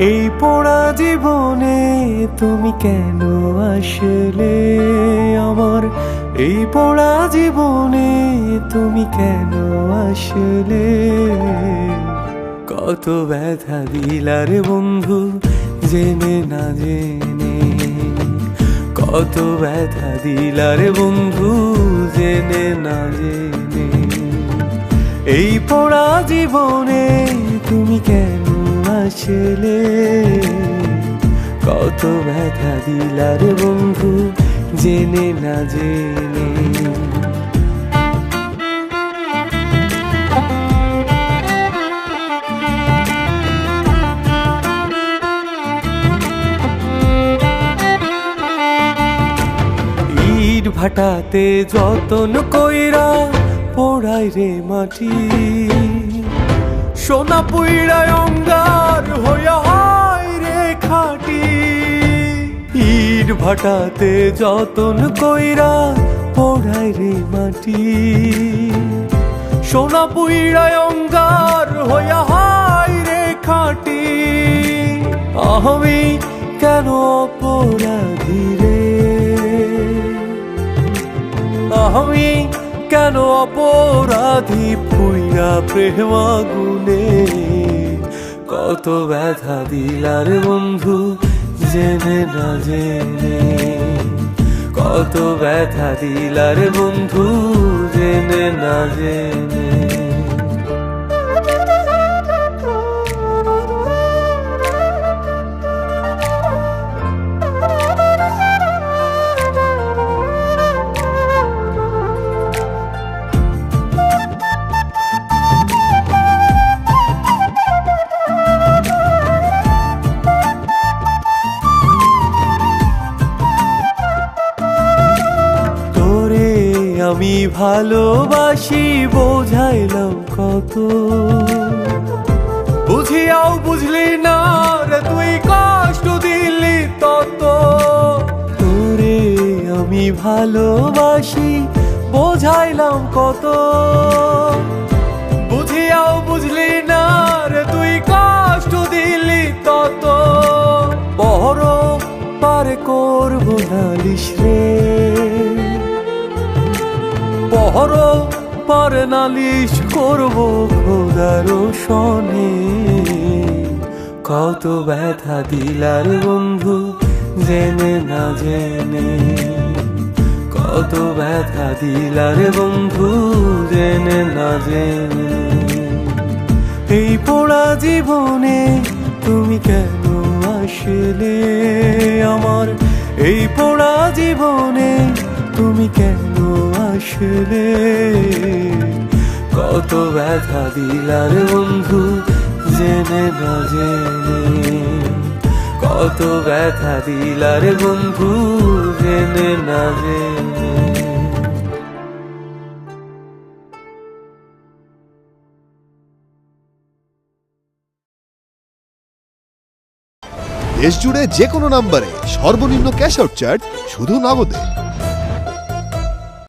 এই পোড়া জীবনে তুমি কেন আসলে আমার, এই পোড়া জীবনে তুমি কেন আসলে। কত ব্যথা দিলারে বন্ধু জেনে না জেনে, কত ব্যথা দিলারে বন্ধু জেনে না জেনে। এই পোড়া জীবনে তুমি কেন আসলে, কত ব্যথা দিলারে বন্ধু জেনে না জেনে। ইট ভাটাতে যতন কইরা পোড়াই রে মাটি, সোনা পুইড়ায় অঙ্গার হইয়া হয় রে খাটি। ইট ভাটাতে যতন কইরা পোড়াই রে মাটি, সোনা পুইড়ায় অঙ্গার হইয়া হয় রে খাটি। আমি কেন অপরাধী রে, আমি কেন অপরাধী পুইরা প্রেম আগুনে। কত ব্যথা দিলার বন্ধু জেনে না জেনে, কত ব্যথা দিলার বন্ধু জেনে না জেনে। আমি ভালোবাসি বোঝাইলাম কত, বুঝিয়াও বুঝলি না রে তুই কষ্ট দিলি তত। তোরে আমি ভালোবাসি বোঝাইলাম কত, বুঝিয়াও বুঝলি না রে তুই কষ্ট দিলি তত। বড় পারে করব নালিশ রে, বড় পার নালিশ করব খোদার সনে। কত ব্যথা দিলার বন্ধু জেনে না জেনে, কত ব্যথা দিলার বন্ধু জেনে না জেনে। এই পোড়া জীবনে তুমি কেন আসলে আমার, এই পোড়া জীবনে তুমি কেন আসলে। কত ব্যথা দিলার বন্ধু জেনে না জেনে, কত ব্যথা দিলার বন্ধু জেনে না জেনে। দেশ জুড়ে যে কোনো নম্বরে সর্বনিম্ন ক্যাশ আউট চার্জ শুধু নগদে।